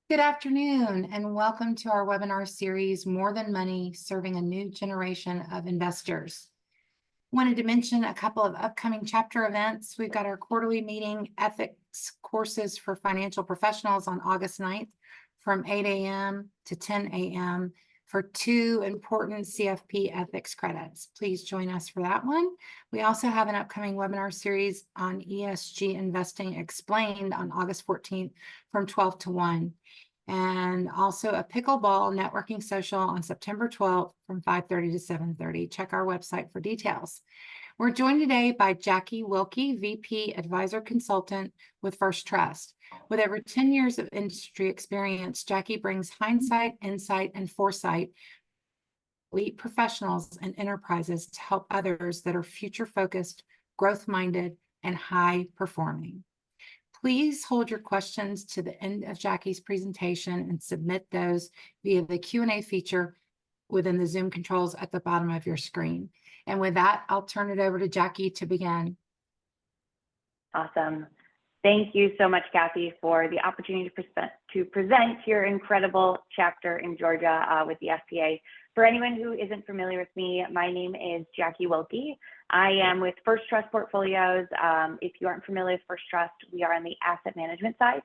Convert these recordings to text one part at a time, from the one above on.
Good afternoon, and welcome to our webinar series, More Than Money, Serving a New Generation of Investors. Wanted to mention a couple of upcoming chapter events. We've got our quarterly meeting ethics courses for financial professionals on August 9th from 8 a.m. to 10 a.m. for 2 important CFP ethics credits. Please join us for that one. We also have an upcoming webinar series on ESG investing explained on August 14th from 12 to 1. And also a pickleball networking social on September 12th from 5:30 to 7:30. Check our website for details. We're joined today by Jackie Wilke, VP Advisor Consultant with First Trust. With over 10 years of industry experience, Jackie brings hindsight, insight, and foresight elite professionals and enterprises to help others that are future-focused, growth-minded, and high-performing. Please hold your questions to the end of Jackie's presentation and submit those via the Q&A feature within the Zoom controls at the bottom of your screen. And with that, I'll turn it over to Jackie to begin. Awesome. Thank you so much, Kathy, for the opportunity to present your incredible chapter in Georgia with the FPA. For anyone who isn't familiar with me, my name is Jackie Wilke. I am with First Trust Portfolios. If you aren't familiar with First Trust, we are on the asset management side.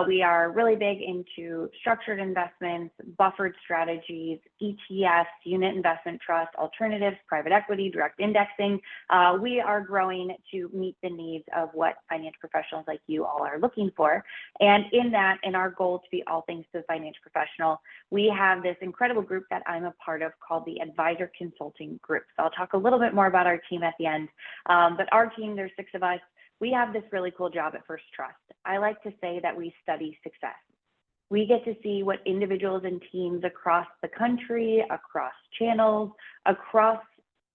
We are really big into structured investments, buffered strategies, ETFs, unit investment trust, alternatives, private equity, direct indexing. We are growing to meet the needs of what financial professionals like you all are looking for. And in our goal to be all things to the financial professional, we have this incredible group that I'm a part of called the Advisor Consulting Group. So I'll talk a little bit more about our team at the end. But our team, there's 6 of us. We have this really cool job at First Trust. I like to say that we study success. We get to see what individuals and teams across the country, across channels, across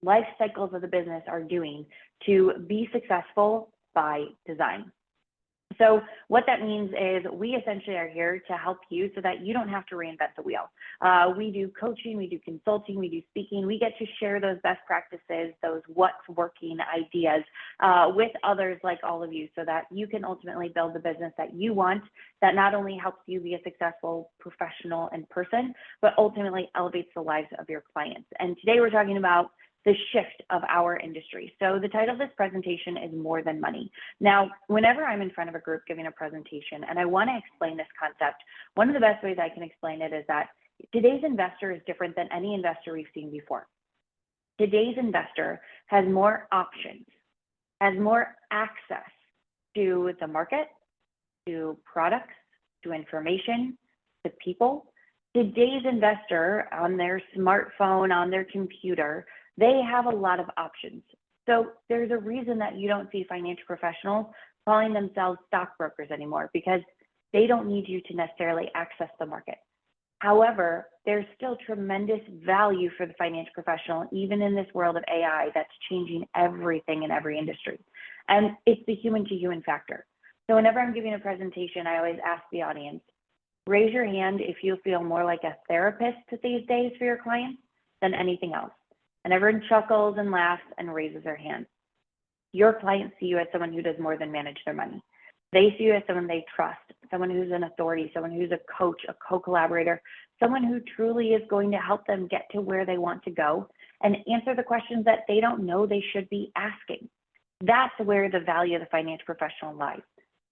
life cycles of the business are doing to be successful by design. So what that means is we essentially are here to help you so that you don't have to reinvent the wheel. We do coaching, we do consulting, we do speaking. We get to share those best practices, those what's working ideas with others like all of you so that you can ultimately build the business that you want, that not only helps you be a successful professional and person, but ultimately elevates the lives of your clients. And today we're talking about the shift of our industry. So the title of this presentation is More Than Money. Now, whenever I'm in front of a group giving a presentation and I want to explain this concept, one of the best ways I can explain it is that today's investor is different than any investor we've seen before. Today's investor has more options, has more access to the market, to products, to information, to people. Today's investor on their smartphone, on their computer, they have a lot of options. So there's a reason that you don't see financial professionals calling themselves stockbrokers anymore, because they don't need you to necessarily access the market. However, there's still tremendous value for the financial professional, even in this world of AI that's changing everything in every industry. And it's the human to human factor. So whenever I'm giving a presentation, I always ask the audience, raise your hand if you feel more like a therapist these days for your clients than anything else. And everyone chuckles and laughs and raises their hand. Your clients see you as someone who does more than manage their money. They see you as someone they trust, someone who's an authority, someone who's a coach, a co-collaborator, someone who truly is going to help them get to where they want to go and answer the questions that they don't know they should be asking. That's where the value of the financial professional lies,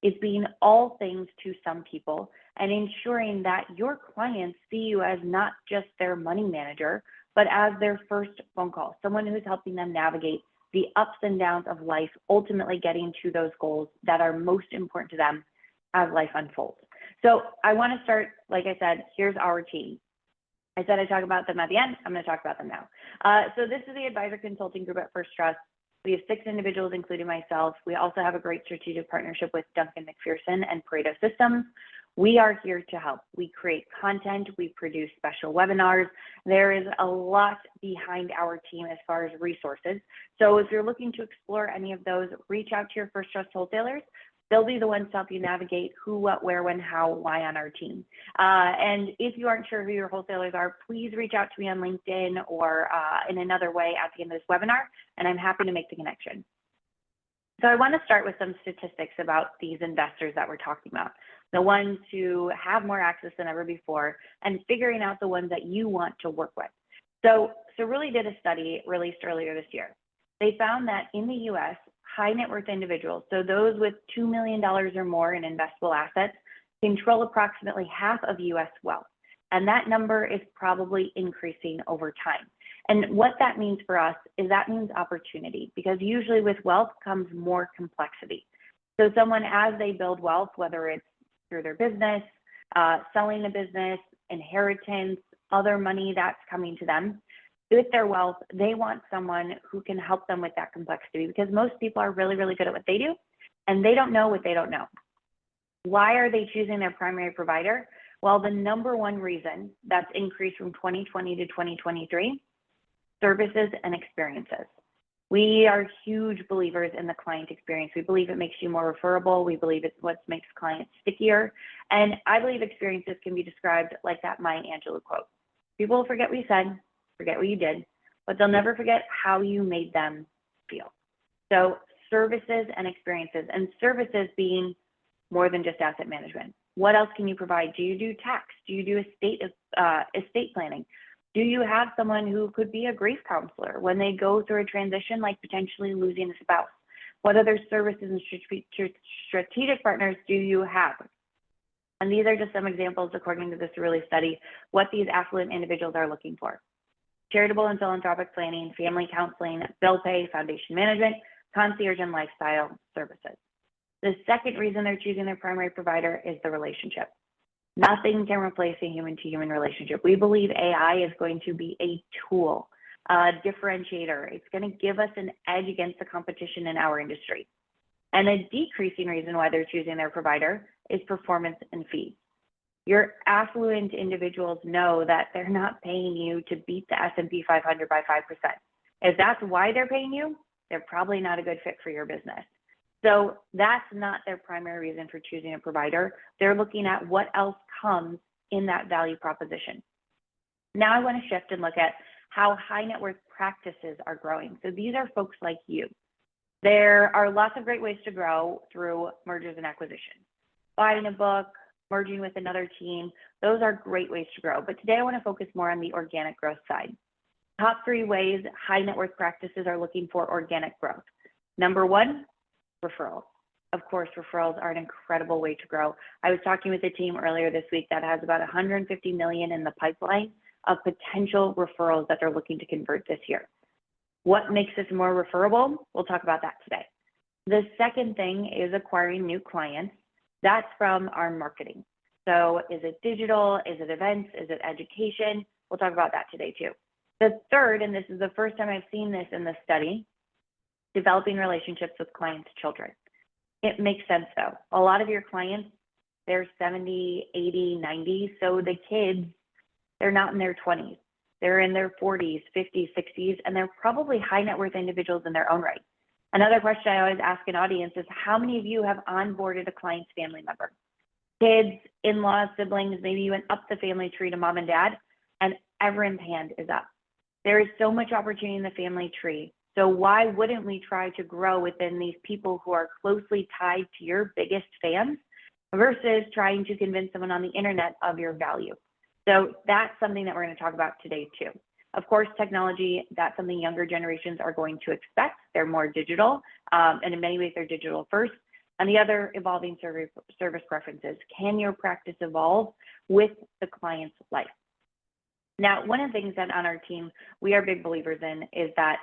is being all things to some people and ensuring that your clients see you as not just their money manager, but as their first phone call, someone who's helping them navigate the ups and downs of life, ultimately getting to those goals that are most important to them as life unfolds. So I want to start, like I said, here's our team. I said I'd talk about them at the end. I'm going to talk about them now. So this is the Advisor Consulting Group at First Trust. We have 6 individuals, including myself. We also have a great strategic partnership with Duncan McPherson and Pareto Systems. We are here to help. We create content, we produce special webinars. There is a lot behind our team as far as resources. So if you're looking to explore any of those, reach out to your First Trust wholesalers. They'll be the ones to help you navigate who, what, where, when, how, why on our team. And if you aren't sure who your wholesalers are, please reach out to me on LinkedIn or in another way at the end of this webinar, and I'm happy to make the connection. So I want to start with some statistics about these investors that we're talking about, the ones who have more access than ever before, and figuring out the ones that you want to work with. So really did a study released earlier this year. They found that in the US, high net worth individuals, so those with $2 million or more in investable assets, control approximately half of US wealth. And that number is probably increasing over time. And what that means for us is that means opportunity, because usually with wealth comes more complexity. So someone, as they build wealth, whether it's through their business, selling a business, inheritance, other money that's coming to them, with their wealth, they want someone who can help them with that complexity, because most people are really, really good at what they do, and they don't know what they don't know. Why are they choosing their primary provider? Well, the number one reason that's increased from 2020 to 2023, services and experiences. We are huge believers in the client experience. We believe it makes you more referable. We believe it's what makes clients stickier. And I believe experiences can be described like that Maya Angelou quote. People will forget what you said, forget what you did, but they'll never forget how you made them feel. So services and experiences, and services being more than just asset management. What else can you provide? Do you do tax? Do you do estate planning? Do you have someone who could be a grief counselor when they go through a transition, like potentially losing a spouse? What other services and strategic partners do you have? And these are just some examples, according to this really study, what these affluent individuals are looking for. Charitable and philanthropic planning, family counseling, bill pay, foundation management, concierge and lifestyle services. The second reason they're choosing their primary provider is the relationship. Nothing can replace a human-to-human relationship. We believe AI is going to be a tool, a differentiator. It's going to give us an edge against the competition in our industry. And a decreasing reason why they're choosing their provider is performance and fees. Your affluent individuals know that they're not paying you to beat the S&P 500 by 5%. If that's why they're paying you, they're probably not a good fit for your business. So that's not their primary reason for choosing a provider. They're looking at what else comes in that value proposition. Now I want to shift and look at how high net worth practices are growing. So these are folks like you. There are lots of great ways to grow through mergers and acquisitions. Buying a book, merging with another team, those are great ways to grow. But today I want to focus more on the organic growth side. Top 3 ways high net worth practices are looking for organic growth. Number 1, referrals. Of course, referrals are an incredible way to grow. I was talking with a team earlier this week that has about 150 million in the pipeline of potential referrals that they're looking to convert this year. What makes this more referable? We'll talk about that today. The second thing is acquiring new clients. That's from our marketing. So is it digital? Is it events? Is it education? We'll talk about that today too. The third, and this is the first time I've seen this in the study, developing relationships with clients' children. It makes sense though. A lot of your clients, they're 70, 80, 90. So the kids, they're not in their 20s. They're in their 40s, 50s, 60s, and they're probably high net worth individuals in their own right. Another question I always ask an audience is, how many of you have onboarded a client's family member? Kids, in-laws, siblings, maybe you went up the family tree to mom and dad, and everyone's hand is up. There is so much opportunity in the family tree. So why wouldn't we try to grow within these people who are closely tied to your biggest fans versus trying to convince someone on the internet of your value? So that's something that we're going to talk about today too. Of course, technology, that's something younger generations are going to expect. They're more digital, and in many ways they're digital first. And the other evolving service preferences. Can your practice evolve with the client's life? Now, one of the things that on our team we are big believers in is that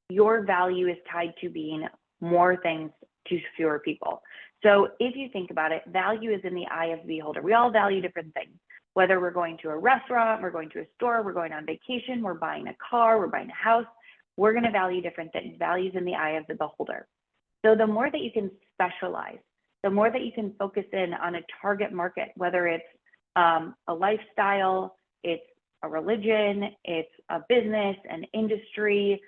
your value is tied to being more things to fewer people. So if you think about it, value is in the eye of the beholder. We all value different things. Whether we're going to a restaurant, we're going to a store, we're going on vacation, we're buying a car, we're buying a house, we're going to value different things. Value's in the eye of the beholder. So the more that you can specialize, the more that you can focus in on a target market, whether it's a lifestyle, it's a religion, it's a business, an industry,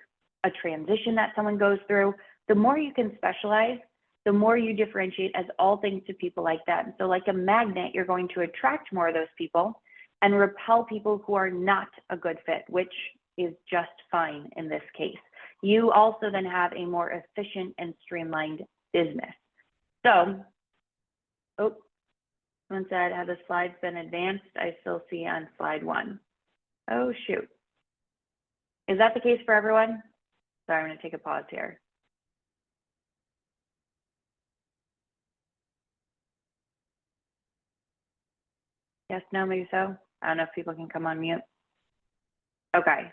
a transition that someone goes through, the more you can specialize, the more you differentiate as all things to people like that. And so like a magnet, you're going to attract more of those people and repel people who are not a good fit, which is just fine in this case. You also then have a more efficient and streamlined business. So, oh, someone said, have the slides been advanced? I still see on slide 1. Oh, shoot. Is that the case for everyone? Sorry, I'm going to take a pause here. Yes, no, maybe so. I don't know if people can come on mute. Okay.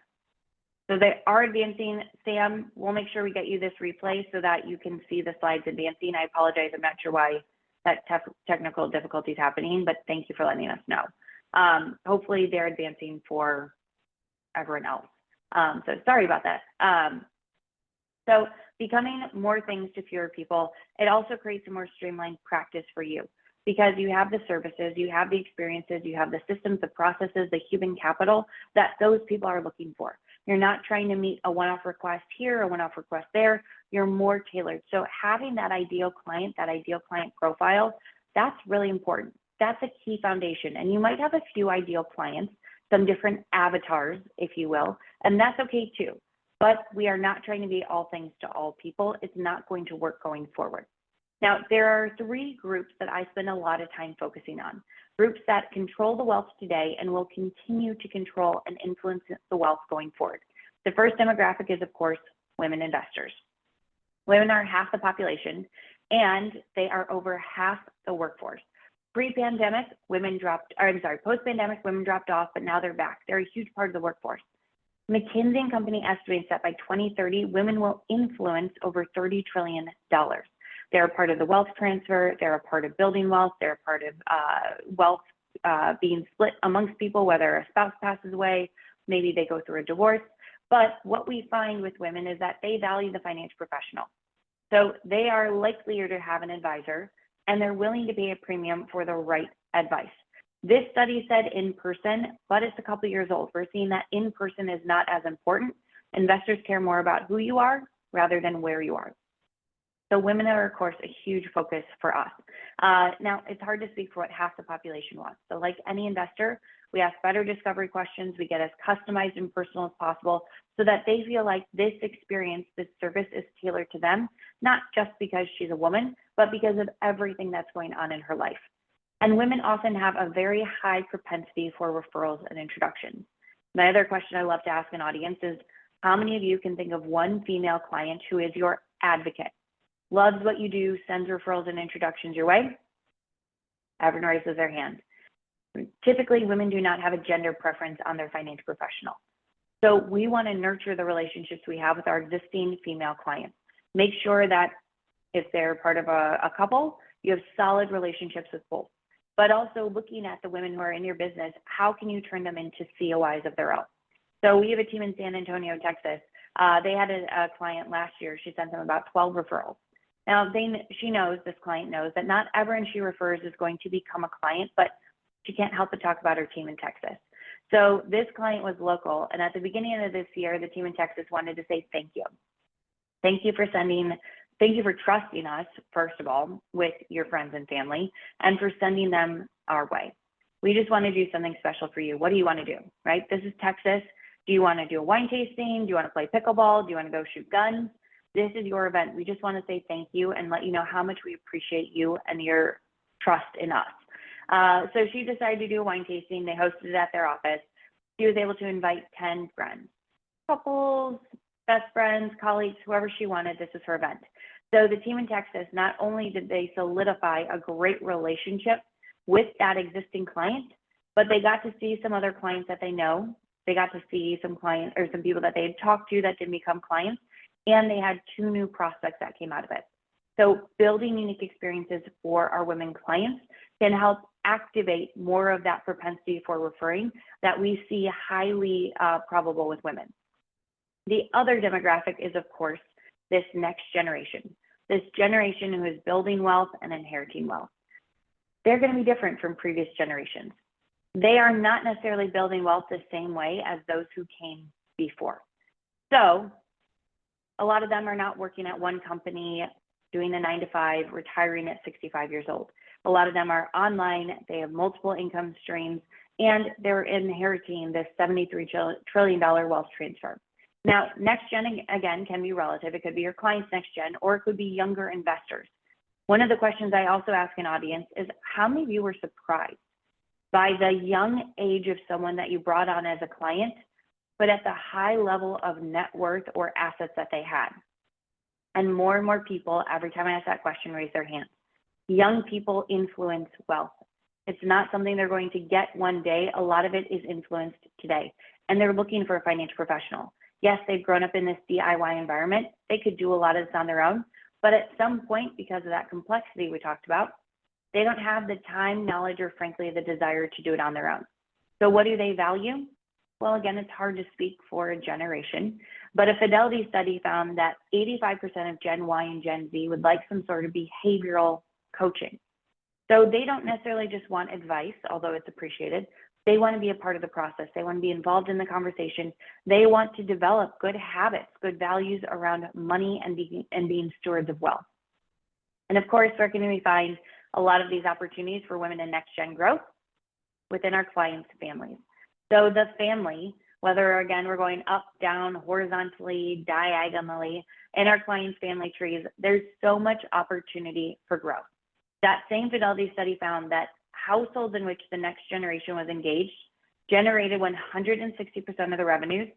So they are advancing. Sam, we'll make sure we get you this replay so that you can see the slides advancing. I apologize. I'm not sure why that technical difficulty is happening, but thank you for letting us know. Hopefully they're advancing for everyone else. So sorry about that. So becoming more things to fewer people, it also creates a more streamlined practice for you because you have the services, you have the experiences, you have the systems, the processes, the human capital that those people are looking for. You're not trying to meet a one-off request here, a one-off request there. You're more tailored. So having that ideal client profile, that's really important. That's a key foundation. And you might have a few ideal clients, some different avatars, if you will, and that's okay too. But we are not trying to be all things to all people. It's not going to work going forward. Now, there are 3 groups that I spend a lot of time focusing on. Groups that control the wealth today and will continue to control and influence the wealth going forward. The first demographic is, of course, women investors. Women are half the population, and they are over half the workforce. Pre-pandemic, post-pandemic, women dropped off, but now they're back. They're a huge part of the workforce. McKinsey & Company estimates that by 2030, women will influence over $30 trillion. They're a part of the wealth transfer. They're a part of building wealth. They're a part of wealth being split amongst people, whether a spouse passes away, maybe they go through a divorce. But what we find with women is that they value the financial professional. So they are likelier to have an advisor, and they're willing to pay a premium for the right advice. This study said in person, but it's a couple years old. We're seeing that in person is not as important. Investors care more about who you are rather than where you are. So women are, of course, a huge focus for us. Now, it's hard to speak for what half the population wants. So like any investor, we ask better discovery questions. We get as customized and personal as possible so that they feel like this experience, this service is tailored to them, not just because she's a woman, but because of everything that's going on in her life. And women often have a very high propensity for referrals and introductions. My other question I love to ask an audience is, how many of you can think of one female client who is your advocate, loves what you do, sends referrals and introductions your way? Everyone raises their hand. Typically, women do not have a gender preference on their financial professional. So we want to nurture the relationships we have with our existing female clients. Make sure that if they're part of a couple, you have solid relationships with both. But also looking at the women who are in your business, how can you turn them into COIs of their own? So we have a team in San Antonio, Texas. They had a client last year. She sent them about 12 referrals. Now, this client knows that not everyone she refers is going to become a client, but she can't help but talk about her team in Texas. So this client was local. And at the beginning of this year, the team in Texas wanted to say thank you. Thank you for trusting us, first of all, with your friends and family, and for sending them our way. We just want to do something special for you. What do you want to do, right? This is Texas. Do you want to do a wine tasting? Do you want to play pickleball? Do you want to go shoot guns? This is your event. We just want to say thank you and let you know how much we appreciate you and your trust in us. So she decided to do a wine tasting. They hosted it at their office. She was able to invite 10 friends, couples, best friends, colleagues, whoever she wanted. This is her event. So the team in Texas, not only did they solidify a great relationship with that existing client, but they got to see some other clients that they know. They got to see some clients or some people that they had talked to that didn't become clients, and they had 2 new prospects that came out of it. So building unique experiences for our women clients can help activate more of that propensity for referring that we see highly probable with women. The other demographic is, of course, this next generation, this generation who is building wealth and inheriting wealth. They're going to be different from previous generations. They are not necessarily building wealth the same way as those who came before. So a lot of them are not working at one company, doing a 9-to-5, retiring at 65 years old. A lot of them are online, they have multiple income streams, and they're inheriting this $73 trillion wealth transfer. Now, next gen, again, can be relative. It could be your client's next gen, or it could be younger investors. One of the questions I also ask an audience is, how many of you were surprised by the young age of someone that you brought on as a client, but at the high level of net worth or assets that they had? And more people, every time I ask that question, raise their hands. Young people influence wealth. It's not something they're going to get one day. A lot of it is influenced today. And they're looking for a financial professional. Yes, they've grown up in this DIY environment. They could do a lot of this on their own. But at some point, because of that complexity we talked about, they don't have the time, knowledge, or frankly, the desire to do it on their own. So what do they value? Well, again, it's hard to speak for a generation, but a Fidelity study found that 85% of Gen Y and Gen Z would like some sort of behavioral coaching. So they don't necessarily just want advice, although it's appreciated. They want to be a part of the process. They want to be involved in the conversation. They want to develop good habits, good values around money and being stewards of wealth. And of course, where can we find a lot of these opportunities for women in next gen growth? Within our clients' families. So the family, whether again, we're going up, down, horizontally, diagonally, in our clients' family trees, there's so much opportunity for growth. That same Fidelity study found that households in which the next generation was engaged generated 160% of the revenues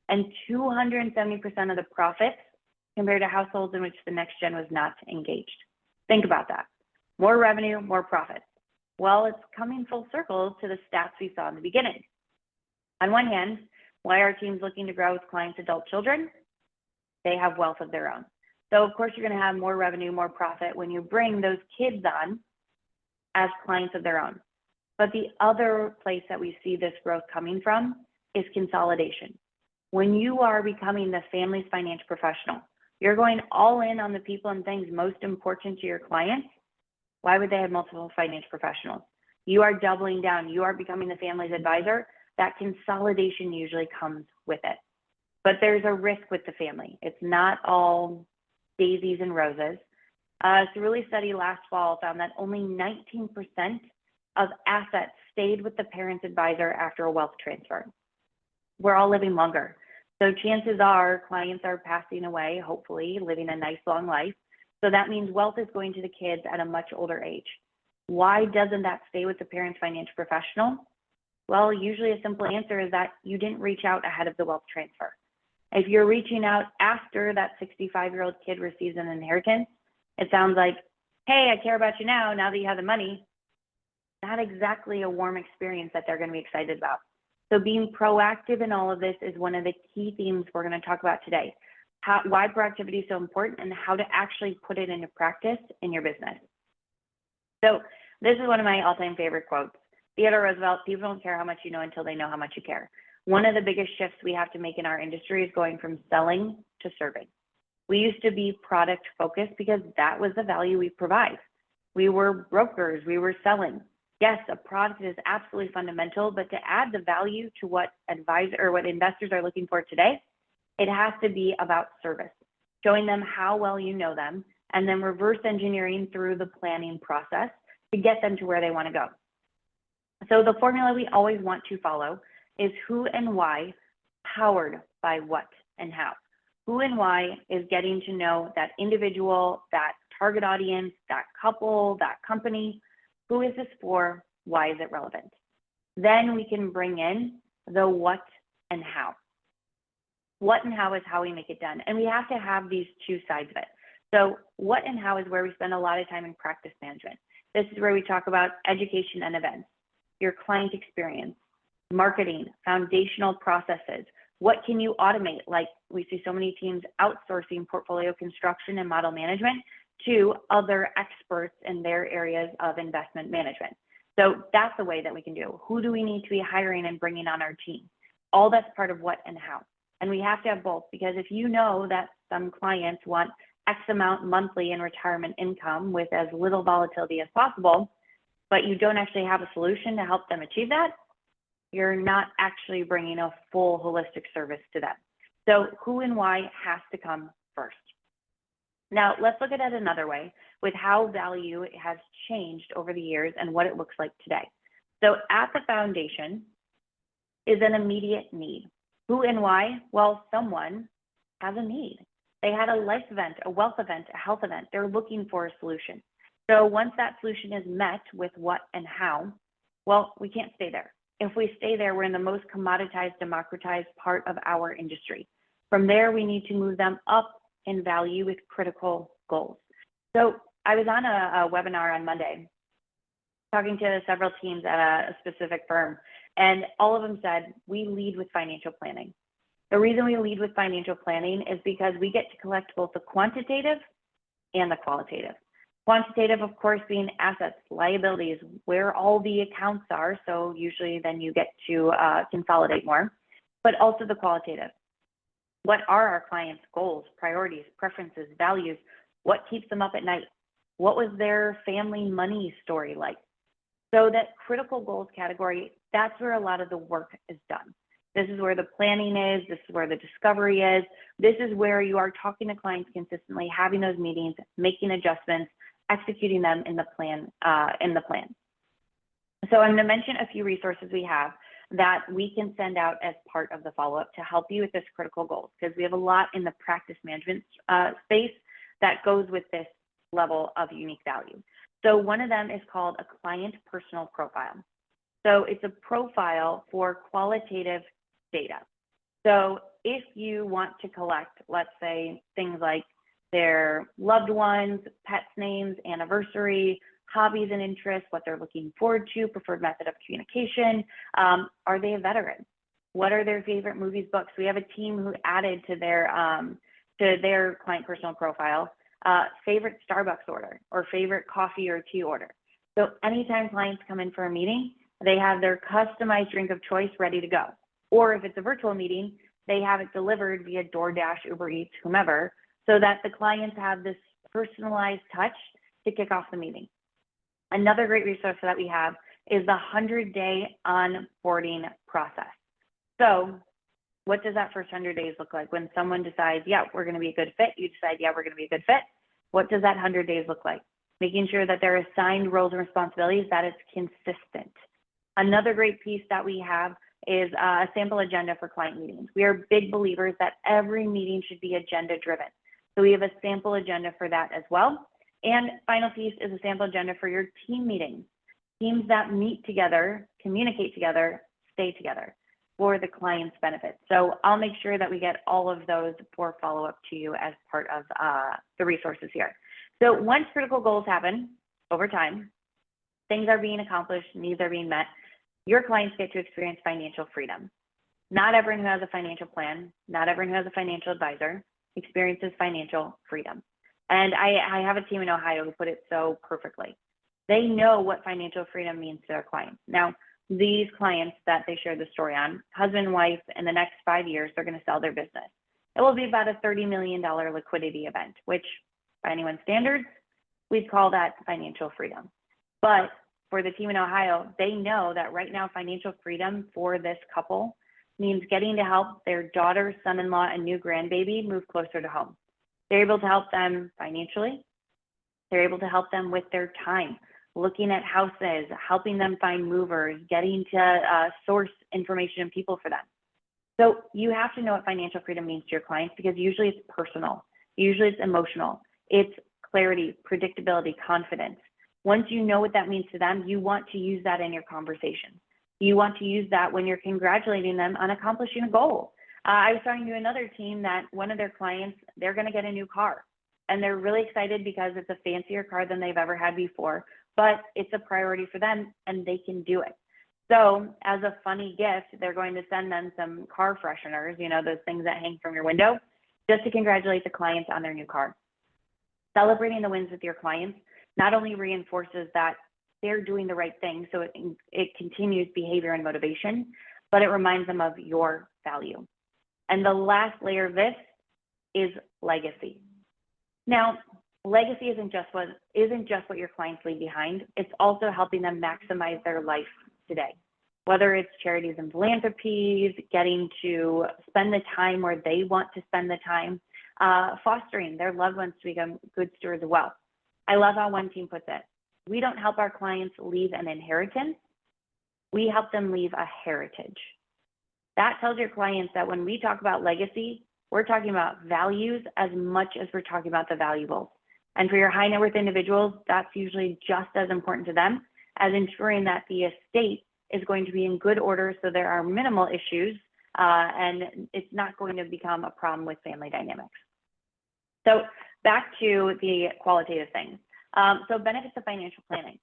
and 270% of the profits compared to households in which the next gen was not engaged. Think about that. More revenue, more profits. Well, it's coming full circle to the stats we saw in the beginning. On one hand, why are teams looking to grow with clients' adult children? They have wealth of their own. So of course, you're going to have more revenue, more profit when you bring those kids on as clients of their own. But the other place that we see this growth coming from is consolidation. When you are becoming the family's financial professional, you're going all in on the people and things most important to your clients. Why would they have multiple financial professionals? You are doubling down. You are becoming the family's advisor. That consolidation usually comes with it. But there's a risk with the family. It's not all daisies and roses. Cerulli study last fall found that only 19% of assets stayed with the parent's advisor after a wealth transfer. We're all living longer. So chances are clients are passing away, hopefully living a nice long life. So that means wealth is going to the kids at a much older age. Why doesn't that stay with the parent's financial professional? Well, usually a simple answer is that you didn't reach out ahead of the wealth transfer. If you're reaching out after that 65-year-old kid receives an inheritance, it sounds like, hey, I care about you now that you have the money. Not exactly a warm experience that they're going to be excited about. So being proactive in all of this is one of the key themes we're going to talk about today. Why proactivity is so important and how to actually put it into practice in your business. So this is one of my all-time favorite quotes. Theodore Roosevelt, people don't care how much you know until they know how much you care. One of the biggest shifts we have to make in our industry is going from selling to serving. We used to be product focused because that was the value we provide. We were brokers, we were selling. Yes, a product is absolutely fundamental, but to add the value to what investors are looking for today, it has to be about service, showing them how well you know them, and then reverse engineering through the planning process to get them to where they want to go. So the formula we always want to follow is who and why, powered by what and how. Who and why is getting to know that individual, that target audience, that couple, that company. Who is this for? Why is it relevant? Then we can bring in the what and how. What and how is how we make it done. And we have to have these two sides of it. So what and how is where we spend a lot of time in practice management. This is where we talk about education and events, your client experience, marketing, foundational processes. What can you automate? Like we see so many teams outsourcing portfolio construction and model management to other experts in their areas of investment management. So that's the way that we can do. Who do we need to be hiring and bringing on our team? All that's part of what and how. And we have to have both, because if you know that some clients want X amount monthly in retirement income with as little volatility as possible, but you don't actually have a solution to help them achieve that, you're not actually bringing a full holistic service to them. So who and why has to come first. Now, let's look at it another way with how value has changed over the years and what it looks like today. So at the foundation is an immediate need. Who and why? Well, someone has a need. They had a life event, a wealth event, a health event. They're looking for a solution. So once that solution is met with what and how, well, we can't stay there. If we stay there, we're in the most commoditized, democratized part of our industry. From there, we need to move them up in value with critical goals. So I was on a webinar on Monday talking to several teams at a specific firm, and all of them said, we lead with financial planning. The reason we lead with financial planning is because we get to collect both the quantitative and the qualitative. Quantitative, of course, being assets, liabilities, where all the accounts are. So usually then you get to consolidate more, but also the qualitative. What are our clients' goals, priorities, preferences, values? What keeps them up at night? What was their family money story like? So that critical goals category, that's where a lot of the work is done. This is where the planning is. This is where the discovery is. This is where you are talking to clients consistently, having those meetings, making adjustments, executing them in the plan. So I'm going to mention a few resources we have that we can send out as part of the follow-up to help you with this critical goals, because we have a lot in the practice management space that goes with this level of unique value. So one of them is called a client personal profile. So it's a profile for qualitative data. So if you want to collect, let's say, things like their loved ones, pets' names, anniversary, hobbies and interests, what they're looking forward to, preferred method of communication, are they a veteran? What are their favorite movies, books? We have a team who added to their client personal profile, favorite Starbucks order or favorite coffee or tea order. So anytime clients come in for a meeting, they have their customized drink of choice ready to go. Or if it's a virtual meeting, they have it delivered via DoorDash, Uber Eats, whomever, so that the clients have this personalized touch to kick off the meeting. Another great resource that we have is the 100-day onboarding process. So what does that first 100 days look like? When someone decides, yeah, we're going to be a good fit, you decide, yeah, we're going to be a good fit. What does that 100 days look like? Making sure that they're assigned roles and responsibilities, that it's consistent. Another great piece that we have is a sample agenda for client meetings. We are big believers that every meeting should be agenda driven. So we have a sample agenda for that as well. And final piece is a sample agenda for your team meetings. Teams that meet together, communicate together, stay together for the client's benefit. So I'll make sure that we get all of those for follow-up to you as part of the resources here. So once critical goals happen over time, things are being accomplished, needs are being met, your clients get to experience financial freedom. Not everyone who has a financial plan, not everyone who has a financial advisor experiences financial freedom. And I have a team in Ohio who put it so perfectly. They know what financial freedom means to their clients. Now, these clients that they shared the story on, husband and wife, in the next 5 years, they're going to sell their business. It will be about a $30 million liquidity event, which by anyone's standards, we'd call that financial freedom. But for the team in Ohio, they know that right now financial freedom for this couple means getting to help their daughter, son-in-law, and new grandbaby move closer to home. They're able to help them financially. They're able to help them with their time, looking at houses, helping them find movers, getting to source information and people for them. So you have to know what financial freedom means to your clients, because usually it's personal. Usually it's emotional. It's clarity, predictability, confidence. Once you know what that means to them, you want to use that in your conversation. You want to use that when you're congratulating them on accomplishing a goal. I was talking to another team that one of their clients, they're going to get a new car. And they're really excited because it's a fancier car than they've ever had before, but it's a priority for them and they can do it. So as a funny gift, they're going to send them some car fresheners, you know, those things that hang from your window, just to congratulate the clients on their new car. Celebrating the wins with your clients not only reinforces that they're doing the right thing, so it continues behavior and motivation, but it reminds them of your value. And the last layer of this is legacy. Now, legacy isn't just what your clients leave behind. It's also helping them maximize their life today, whether it's charities and philanthropies, getting to spend the time where they want to spend the time, fostering their loved ones to become good stewards of wealth. I love how one team puts it. We don't help our clients leave an inheritance. We help them leave a heritage. That tells your clients that when we talk about legacy, we're talking about values as much as we're talking about the valuables. And for your high net worth individuals, that's usually just as important to them as ensuring that the estate is going to be in good order so there are minimal issues and it's not going to become a problem with family dynamics. So back to the qualitative things. So benefits of financial planning.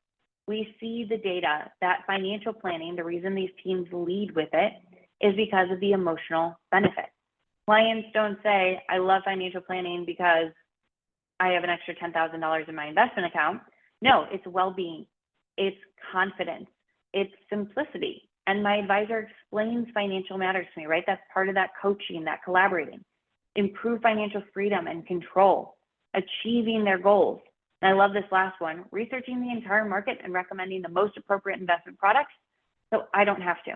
We see the data that financial planning, the reason these teams lead with it is because of the emotional benefit. Clients don't say, I love financial planning because I have an extra $10,000 in my investment account. No, it's well-being, it's confidence, it's simplicity. And my advisor explains financial matters to me, right? That's part of that coaching, that collaborating. Improve financial freedom and control, achieving their goals. And I love this last one, researching the entire market and recommending the most appropriate investment products so I don't have to.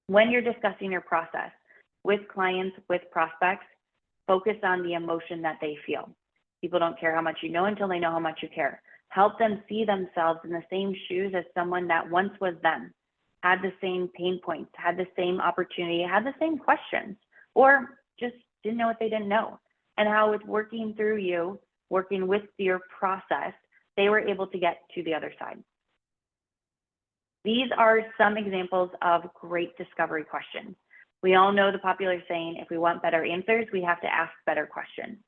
When you're discussing your process with clients, with prospects, focus on the emotion that they feel. People don't care how much you know until they know how much you care. Help them see themselves in the same shoes as someone that once was them, had the same pain points, had the same opportunity, had the same questions, or just didn't know what they didn't know. And how with working through you, working with your process, they were able to get to the other side. These are some examples of great discovery questions. We all know the popular saying, if we want better answers, we have to ask better questions.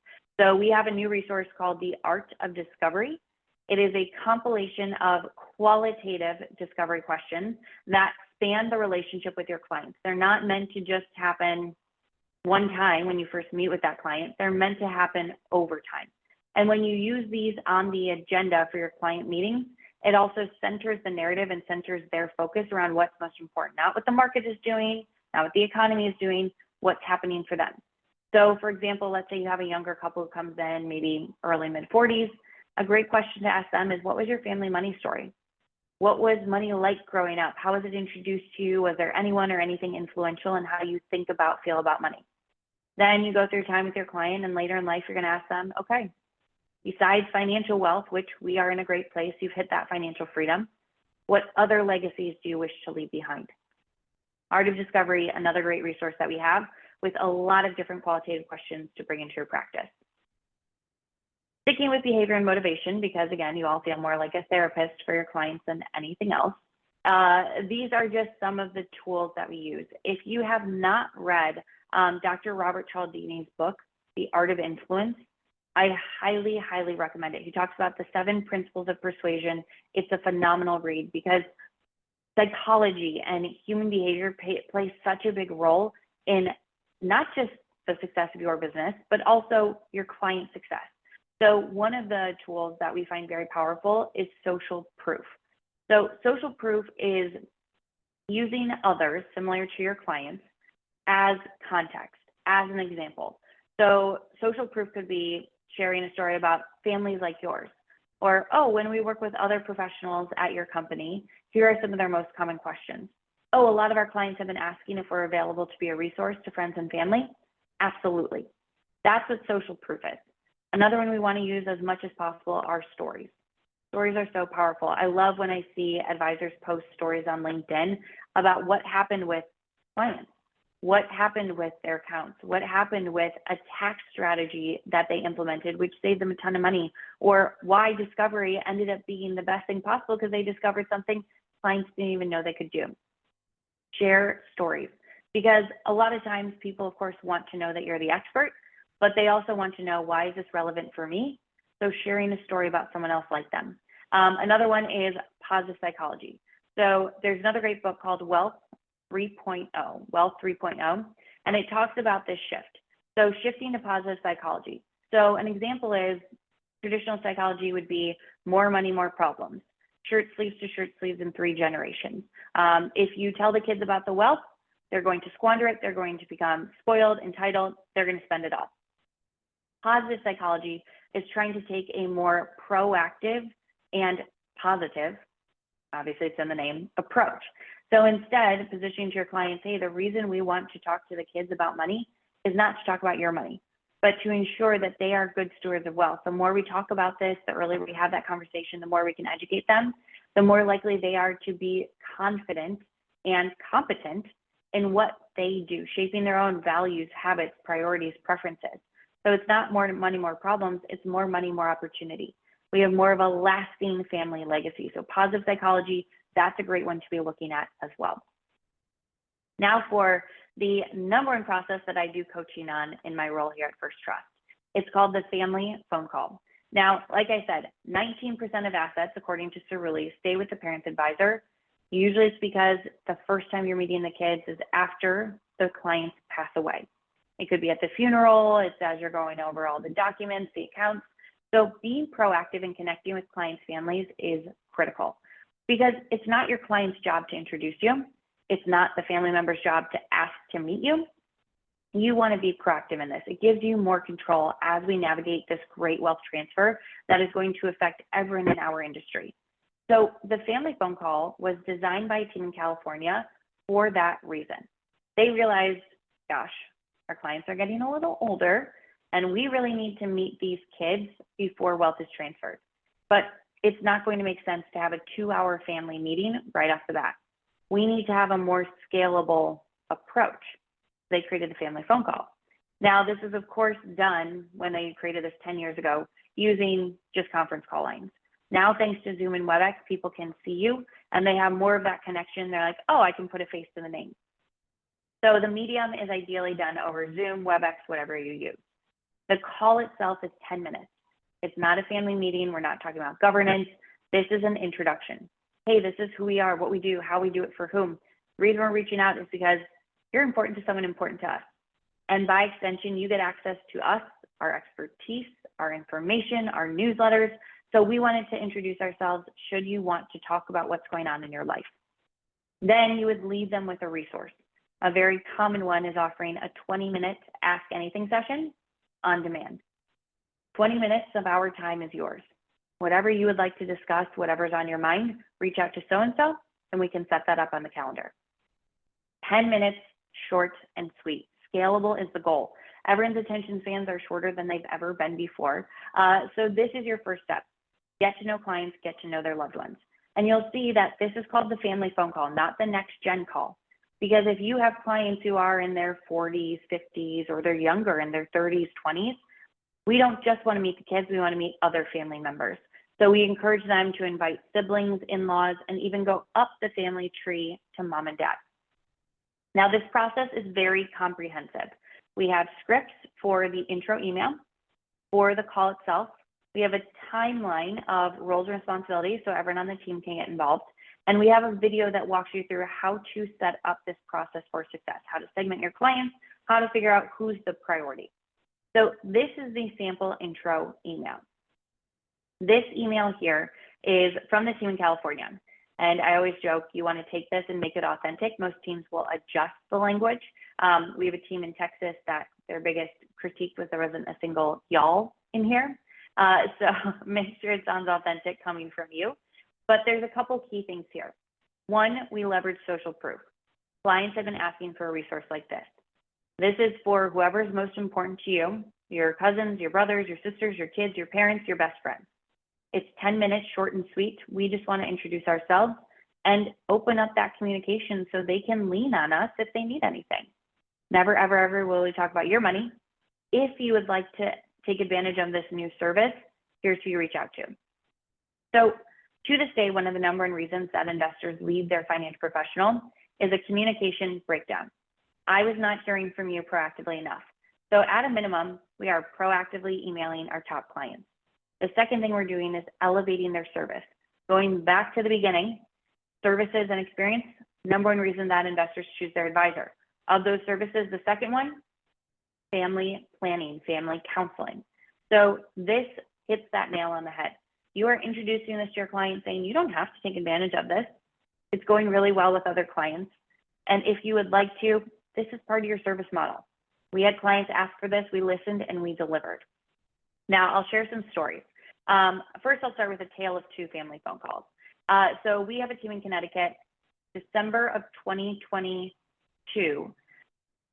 So we have a new resource called The Art of Discovery. It is a compilation of qualitative discovery questions that span the relationship with your clients. They're not meant to just happen one time when you first meet with that client. They're meant to happen over time. And when you use these on the agenda for your client meetings, it also centers the narrative and centers their focus around what's most important, not what the market is doing, not what the economy is doing, what's happening for them. So for example, let's say you have a younger couple who comes in, maybe early mid-40s. A great question to ask them is, what was your family money story? What was money like growing up? How was it introduced to you? Was there anyone or anything influential in how you think about, feel about money? Then you go through time with your client, and later in life, you're going to ask them, okay, besides financial wealth, which we are in a great place, you've hit that financial freedom, what other legacies do you wish to leave behind? Art of Discovery, another great resource that we have with a lot of different qualitative questions to bring into your practice. Sticking with behavior and motivation, because again, you all feel more like a therapist for your clients than anything else. These are just some of the tools that we use. If you have not read Dr. Robert Cialdini's book, The Art of Influence, I highly, highly recommend it. He talks about the 7 principles of persuasion. It's a phenomenal read because psychology and human behavior plays such a big role in not just the success of your business, but also your client success. So one of the tools that we find very powerful is social proof. So social proof is using others similar to your clients as context, as an example. So social proof could be sharing a story about families like yours, or, oh, when we work with other professionals at your company, here are some of their most common questions. Oh, a lot of our clients have been asking if we're available to be a resource to friends and family. Absolutely. That's what social proof is. Another one we want to use as much as possible are stories. Stories are so powerful. I love when I see advisors post stories on LinkedIn about what happened with clients, what happened with their accounts, what happened with a tax strategy that they implemented, which saved them a ton of money, or why discovery ended up being the best thing possible because they discovered something clients didn't even know they could do. Share stories, because a lot of times people, of course, want to know that you're the expert, but they also want to know, why is this relevant for me? So sharing a story about someone else like them. Another one is positive psychology. So there's another great book called Wealth 3.0, and it talks about this shift. So shifting to positive psychology. So an example is traditional psychology would be more money, more problems, shirt sleeves to shirt sleeves in 3 generations. If you tell the kids about the wealth, they're going to squander it. They're going to become spoiled, entitled. They're going to spend it all. Positive psychology is trying to take a more proactive and positive, obviously it's in the name, approach. So instead, positioning to your clients, hey, the reason we want to talk to the kids about money is not to talk about your money, but to ensure that they are good stewards of wealth. The more we talk about this, the earlier we have that conversation, the more we can educate them, the more likely they are to be confident and competent in what they do, shaping their own values, habits, priorities, preferences. So it's not more money, more problems, it's more money, more opportunity. We have more of a lasting family legacy. So positive psychology, that's a great one to be looking at as well. Now for the number one process that I do coaching on in my role here at First Trust. It's called the family phone call. Now, like I said, 19% of assets, according to Cerulli, stay with the parent's advisor. Usually it's because the first time you're meeting the kids is after the clients pass away. It could be at the funeral, it's as you're going over all the documents, the accounts. So being proactive and connecting with clients' families is critical because it's not your client's job to introduce you. It's not the family member's job to ask to meet you. You want to be proactive in this. It gives you more control as we navigate this great wealth transfer that is going to affect everyone in our industry. So the family phone call was designed by a team in California for that reason. They realized, gosh, our clients are getting a little older and we really need to meet these kids before wealth is transferred. But it's not going to make sense to have a 2-hour family meeting right off the bat. We need to have a more scalable approach. They created the family phone call. Now, this is of course done when they created this 10 years ago using just conference call lines. Now, thanks to Zoom and WebEx, people can see you and they have more of that connection. They're like, oh, I can put a face to the name. So the medium is ideally done over Zoom, WebEx, whatever you use. The call itself is 10 minutes. It's not a family meeting. We're not talking about governance. This is an introduction. Hey, this is who we are, what we do, how we do it for whom. The reason we're reaching out is because you're important to someone important to us. And by extension, you get access to us, our expertise, our information, our newsletters. So we wanted to introduce ourselves should you want to talk about what's going on in your life. Then you would leave them with a resource. A very common one is offering a 20-minute Ask Anything session on demand. 20 minutes of our time is yours. Whatever you would like to discuss, whatever's on your mind, reach out to so-and-so, and we can set that up on the calendar. 10 minutes, short and sweet. Scalable is the goal. Everyone's attention spans are shorter than they've ever been before. So this is your first step. Get to know clients, get to know their loved ones. And you'll see that this is called the family phone call, not the next gen call. Because if you have clients who are in their 40s, 50s, or they're younger in their 30s, 20s, we don't just want to meet the kids, we want to meet other family members. So we encourage them to invite siblings, in-laws, and even go up the family tree to mom and dad. Now, this process is very comprehensive. We have scripts for the intro email, for the call itself. We have a timeline of roles and responsibilities so everyone on the team can get involved. And we have a video that walks you through how to set up this process for success, how to segment your clients, how to figure out who's the priority. So this is the sample intro email. This email here is from the team in California. And I always joke, you want to take this and make it authentic. Most teams will adjust the language. We have a team in Texas that their biggest critique was there wasn't a single y'all in here. So make sure it sounds authentic coming from you. But there's a couple key things here. One, we leverage social proof. Clients have been asking for a resource like this. This is for whoever's most important to you, your cousins, your brothers, your sisters, your kids, your parents, your best friends. It's 10 minutes, short and sweet. We just want to introduce ourselves and open up that communication so they can lean on us if they need anything. Never, ever, ever will we talk about your money. If you would like to take advantage of this new service, here's who you reach out to. So to this day, one of the number one reasons that investors leave their financial professional is a communication breakdown. I was not hearing from you proactively enough. So at a minimum, we are proactively emailing our top clients. The second thing we're doing is elevating their service. Going back to the beginning, services and experience, number one reason that investors choose their advisor. Of those services, the second one, family planning, family counseling. So this hits that nail on the head. You are introducing this to your client saying, you don't have to take advantage of this. It's going really well with other clients. And if you would like to, this is part of your service model. We had clients ask for this, we listened, and we delivered. Now, I'll share some stories. First, I'll start with a tale of two family phone calls. So we have a team in Connecticut, December of 2022.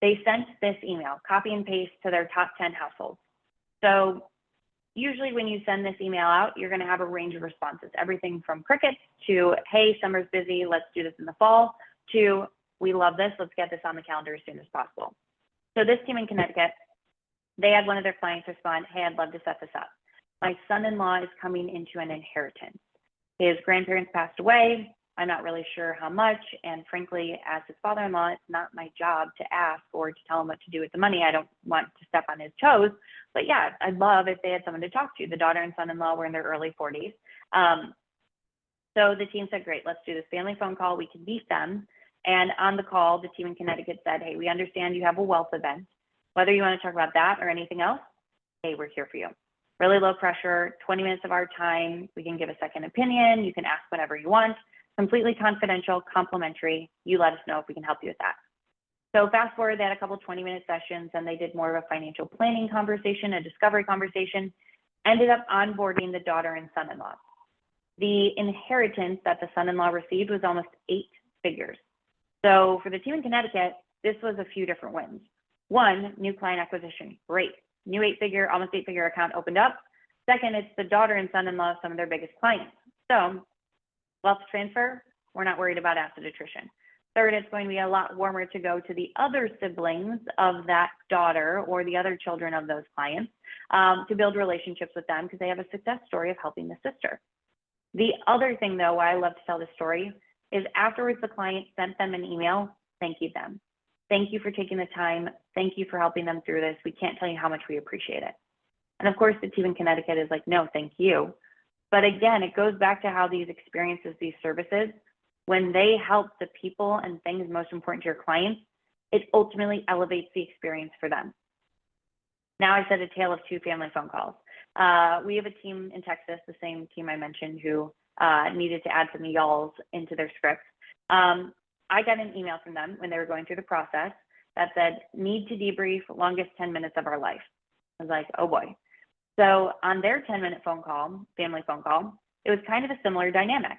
They sent this email, copy and paste to their top 10 households. So usually when you send this email out, you're going to have a range of responses, everything from crickets to, hey, summer's busy, let's do this in the fall, to we love this. Let's get this on the calendar as soon as possible. So this team in Connecticut, they had one of their clients respond, hey, I'd love to set this up. My son-in-law is coming into an inheritance. His grandparents passed away. I'm not really sure how much. And frankly, as his father-in-law, it's not my job to ask or to tell him what to do with the money. I don't want to step on his toes. But yeah, I'd love if they had someone to talk to. The daughter and son-in-law were in their early 40s. So the team said, great, let's do this family phone call. We can meet them. And on the call, the team in Connecticut said, hey, we understand you have a wealth event. Whether you want to talk about that or anything else, hey, we're here for you. Really low pressure, 20 minutes of our time. We can give a second opinion. You can ask whatever you want. Completely confidential, complimentary. You let us know if we can help you with that. So fast forward, they had a couple 20-minute sessions, and they did more of a financial planning conversation, a discovery conversation, ended up onboarding the daughter and son-in-law. The inheritance that the son-in-law received was almost 8 figures. So for the team in Connecticut, this was a few different wins. One, new client acquisition, great. New almost 8-figure account opened up. Second, it's the daughter and son-in-law of some of their biggest clients. So wealth transfer, we're not worried about asset attrition. Third, it's going to be a lot warmer to go to the other siblings of that daughter or the other children of those clients to build relationships with them because they have a success story of helping the sister. The other thing, though, why I love to tell this story is afterwards the client sent them an email, thank you them. Thank you for taking the time. Thank you for helping them through this. We can't tell you how much we appreciate it. And of course, the team in Connecticut is like, no, thank you. But again, it goes back to how these experiences, these services, when they help the people and things most important to your clients, it ultimately elevates the experience for them. Now I said a tale of 2 family phone calls. We have a team in Texas, the same team I mentioned, who needed to add some y'alls into their scripts. I got an email from them when they were going through the process that said, need to debrief, longest 10 minutes of our life. I was like, oh boy. So on their 10-minute phone call, family phone call, it was kind of a similar dynamic.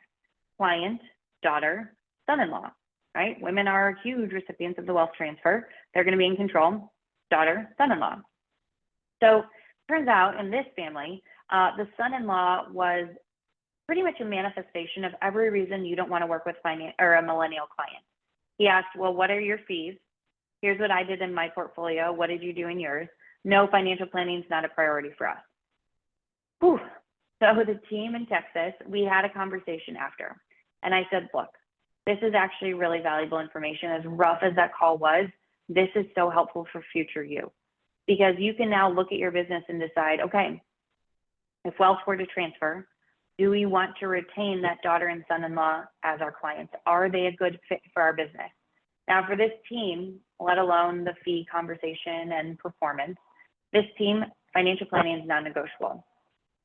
Client, daughter, son-in-law, right? Women are huge recipients of the wealth transfer. They're going to be in control, daughter, son-in-law. So turns out in this family, the son-in-law was pretty much a manifestation of every reason you don't want to work with a millennial client. He asked, well, what are your fees? Here's what I did in my portfolio. What did you do in yours? No, financial planning is not a priority for us. Whew. So the team in Texas, we had a conversation after. And I said, look, this is actually really valuable information. As rough as that call was, this is so helpful for future you. Because you can now look at your business and decide, okay, if wealth were to transfer, do we want to retain that daughter and son-in-law as our clients? Are they a good fit for our business? Now for this team, let alone the fee conversation and performance, this team, financial planning is non-negotiable.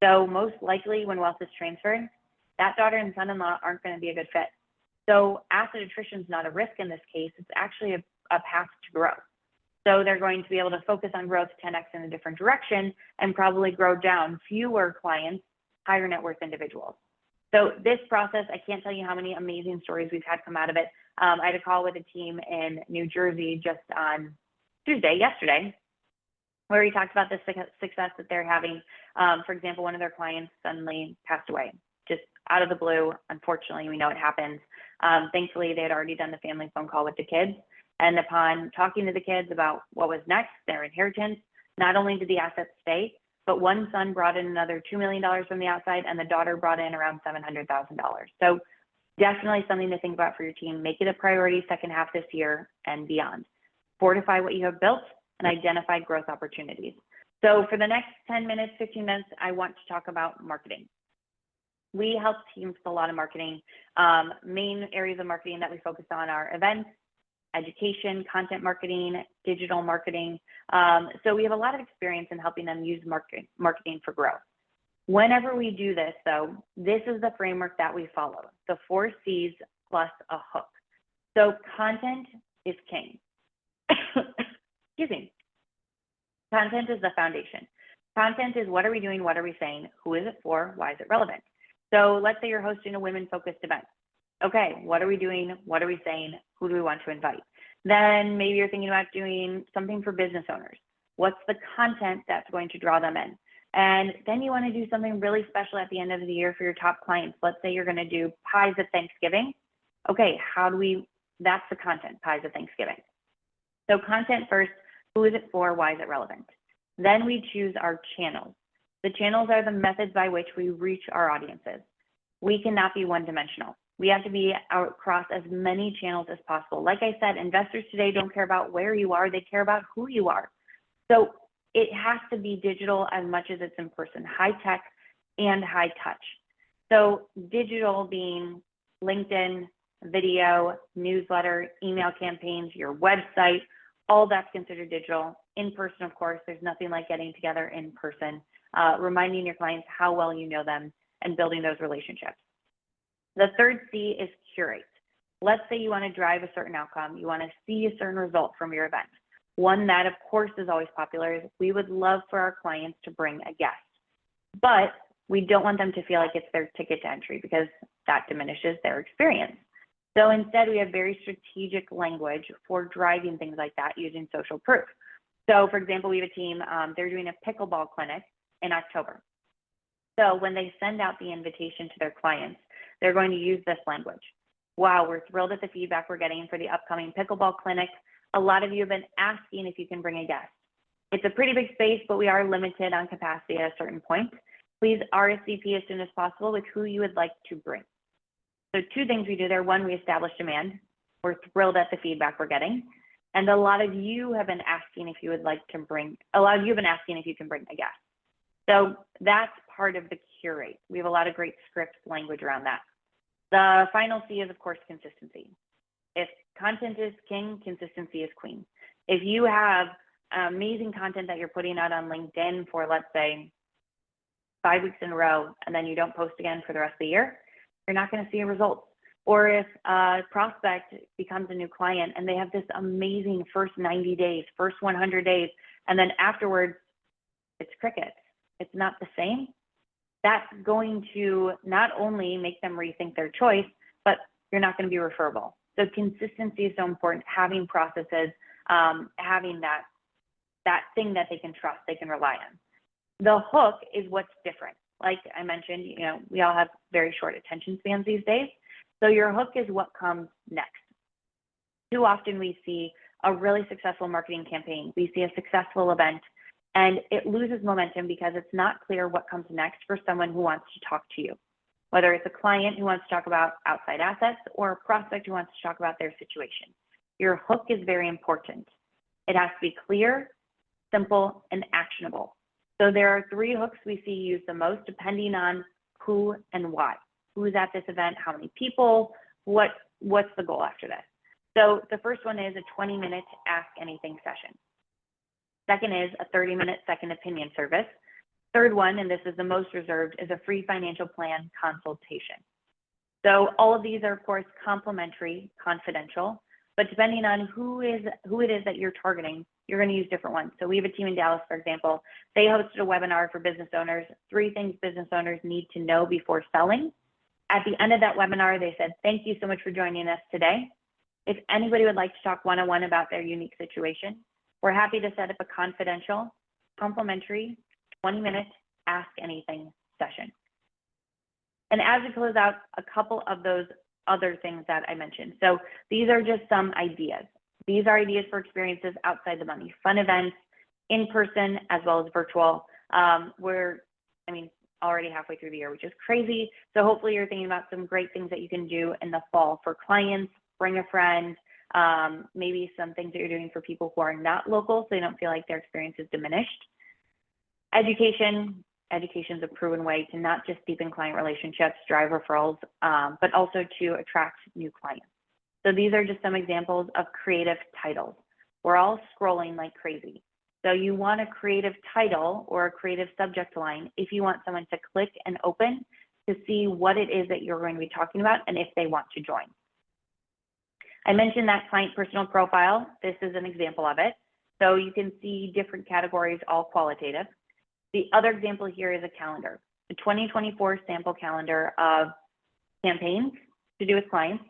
So most likely when wealth is transferred, that daughter and son-in-law aren't going to be a good fit. So asset attrition is not a risk in this case. It's actually a path to growth. So they're going to be able to focus on growth 10x in a different direction and probably grow down fewer clients, higher net worth individuals. So this process, I can't tell you how many amazing stories we've had come out of it. I had a call with a team in New Jersey just on yesterday, where we talked about the success that they're having. For example, one of their clients suddenly passed away, just out of the blue. Unfortunately, we know it happens. Thankfully, they had already done the family phone call with the kids. And upon talking to the kids about what was next, their inheritance, not only did the assets stay, but one son brought in another $2 million from the outside, and the daughter brought in around $700,000. So definitely something to think about for your team. Make it a priority second half this year and beyond. Fortify what you have built and identify growth opportunities. So for the next 10 minutes, 15 minutes, I want to talk about marketing. We help teams with a lot of marketing. Main areas of marketing that we focus on are events, education, content marketing, digital marketing. So we have a lot of experience in helping them use marketing for growth. Whenever we do this, though, this is the framework that we follow, the 4 C's plus a hook. So content is king. Excuse me. Content is the foundation. Content is what are we doing, what are we saying, who is it for, why is it relevant? So let's say you're hosting a women-focused event. Okay, what are we doing, what are we saying, who do we want to invite? Then maybe you're thinking about doing something for business owners. What's the content that's going to draw them in? And then you want to do something really special at the end of the year for your top clients. Let's say you're going to do pies at Thanksgiving. Okay, how do we That's the content, pies of Thanksgiving. So content first, who is it for? Why is it relevant? Then we choose our channels. The channels are the methods by which we reach our audiences. We cannot be one-dimensional. We have to be across as many channels as possible. Like I said, investors today don't care about where you are, they care about who you are. So it has to be digital as much as it's in person, high tech and high touch. So digital being LinkedIn, video, newsletter, email campaigns, your website, all that's considered digital. In person, of course, there's nothing like getting together in person, reminding your clients how well you know them and building those relationships. The third C is curate. Let's say you want to drive a certain outcome. You want to see a certain result from your event. One that, of course, is always popular is we would love for our clients to bring a guest, but we don't want them to feel like it's their ticket to entry because that diminishes their experience. So instead, we have very strategic language for driving things like that using social proof. So for example, we have a team, they're doing a pickleball clinic in October. So when they send out the invitation to their clients, they're going to use this language. Wow, we're thrilled at the feedback we're getting for the upcoming pickleball clinic. A lot of you have been asking if you can bring a guest. It's a pretty big space, but we are limited on capacity at a certain point. Please RSVP as soon as possible with who you would like to bring. So two things we do there. One, we establish demand. We're thrilled at the feedback we're getting. And a lot of you have been asking if you would like to bring, a lot of you have been asking if you can bring a guest. So that's part of the curate. We have a lot of great script language around that. The final C is, of course, consistency. If content is king, consistency is queen. If you have amazing content that you're putting out on LinkedIn for, let's say, 5 weeks in a row, and then you don't post again for the rest of the year, you're not going to see a result. Or if a prospect becomes a new client and they have this amazing first 90 days, first 100 days, and then afterwards, it's crickets. It's not the same. That's going to not only make them rethink their choice, but you're not going to be referable. So consistency is so important, having processes, having that thing that they can trust, they can rely on. The hook is what's different. Like I mentioned, we all have very short attention spans these days. So your hook is what comes next. Too often we see a really successful marketing campaign. We see a successful event and it loses momentum because it's not clear what comes next for someone who wants to talk to you. Whether it's a client who wants to talk about outside assets or a prospect who wants to talk about their situation. Your hook is very important. It has to be clear, simple, and actionable. So there are 3 hooks we see used the most depending on who and why. Who's at this event, how many people, what's the goal after this? So the first one is a 20-minute Ask Anything session. Second is a 30-minute second opinion service. Third one, and this is the most reserved, is a free financial plan consultation. So all of these are, of course, complimentary, confidential, but depending on who it is that you're targeting, you're going to use different ones. So we have a team in Dallas, for example. They hosted a webinar for business owners, 3 things business owners need to know before selling. At the end of that webinar, they said, thank you so much for joining us today. If anybody would like to talk one-on-one about their unique situation, we're happy to set up a confidential, complimentary, 20-minute Ask Anything session. And as we close out, a couple of those other things that I mentioned. So these are just some ideas. These are ideas for experiences outside the money, fun events, in person as well as virtual. We're already halfway through the year, which is crazy. So hopefully you're thinking about some great things that you can do in the fall for clients, bring a friend, maybe some things that you're doing for people who are not local so they don't feel like their experience is diminished. Education is a proven way to not just deepen client relationships, drive referrals, but also to attract new clients. So these are just some examples of creative titles. We're all scrolling like crazy. So you want a creative title or a creative subject line if you want someone to click and open to see what it is that you're going to be talking about and if they want to join. I mentioned that client personal profile. This is an example of it. So you can see different categories, all qualitative. The other example here is a calendar, the 2024 sample calendar of campaigns to do with clients,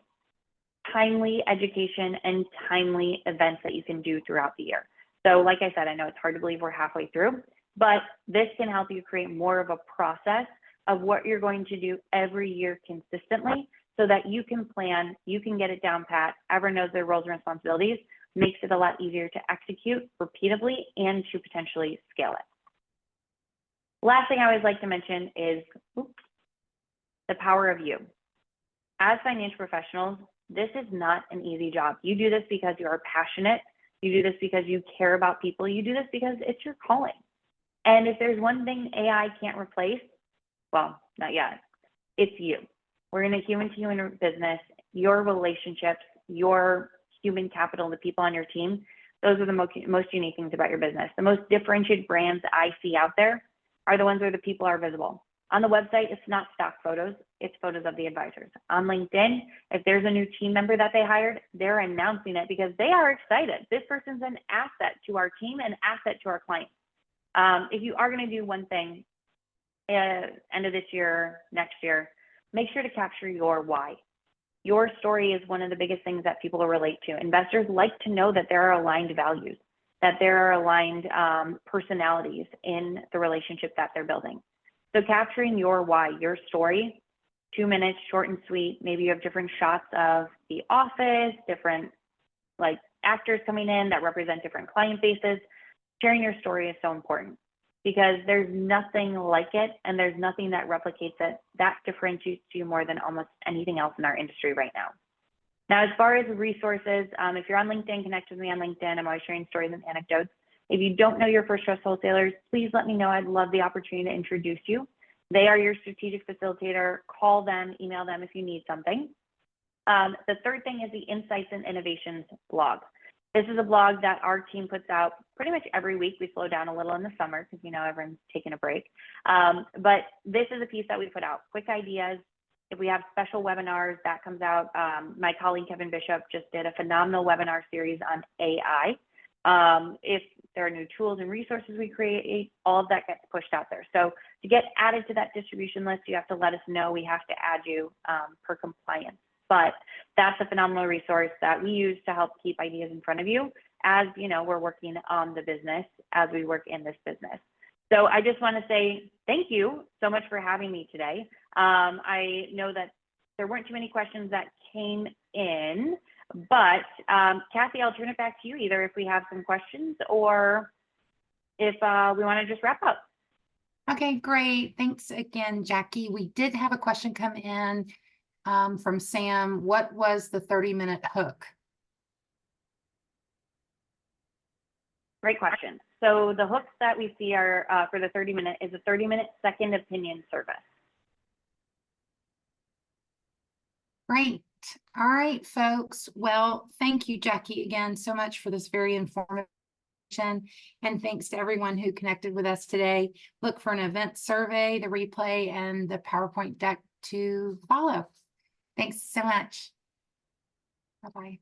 timely education, and timely events that you can do throughout the year. So like I said, I know it's hard to believe we're halfway through, but this can help you create more of a process of what you're going to do every year consistently so that you can plan, you can get it down pat, everyone knows their roles and responsibilities, makes it a lot easier to execute repeatedly and to potentially scale it. Last thing I always like to mention is the power of you. As financial professionals, this is not an easy job. You do this because you are passionate. You do this because you care about people. You do this because it's your calling. And if there's one thing AI can't replace, well, not yet, it's you. We're in a human-to-human business. Your relationships, your human capital, the people on your team, those are the most unique things about your business. The most differentiated brands I see out there are the ones where the people are visible. On the website, it's not stock photos, it's photos of the advisors. On LinkedIn, if there's a new team member that they hired, they're announcing it because they are excited. This person's an asset to our team, an asset to our clients. If you are going to do one thing, end of this year, next year, make sure to capture your why. Your story is one of the biggest things that people will relate to. Investors like to know that there are aligned values, that there are aligned personalities in the relationship that they're building. So capturing your why, your story, 2 minutes, short and sweet. Maybe you have different shots of the office, different like actors coming in that represent different client bases. Sharing your story is so important because there's nothing like it and there's nothing that replicates it that differentiates you more than almost anything else in our industry right now. Now, as far as resources, if you're on LinkedIn, connect with me on LinkedIn. I'm always sharing stories and anecdotes. If you don't know your first trust wholesalers, please let me know. I'd love the opportunity to introduce you. They are your strategic facilitator. Call them, email them if you need something. The third thing is the Insights and Innovations blog. This is a blog that our team puts out pretty much every week. We slow down a little in the summer because, everyone's taking a break. But this is a piece that we put out, quick ideas. If we have special webinars, that comes out. My colleague, Kevin Bishop, just did a phenomenal webinar series on AI. If there are new tools and resources we create, all of that gets pushed out there. So to get added to that distribution list, you have to let us know. We have to add you per compliance. But that's a phenomenal resource that we use to help keep ideas in front of you as, we're working on the business, as we work in this business. So I just want to say thank you so much for having me today. I know that there weren't too many questions that came in, but Kathy, I'll turn it back to you either if we have some questions or if we want to just wrap up. Okay, great. Thanks again, Jackie. We did have a question come in from Sam. What was the 30-minute hook? Great question. So the hooks that we see are for the 30-minute is a 30-minute second opinion service. Great. All right, folks. Well, thank you, Jackie, again, so much for this very informative. And thanks to everyone who connected with us today. Look for an event survey, the replay, and the PowerPoint deck to follow. Thanks so much. Bye-bye.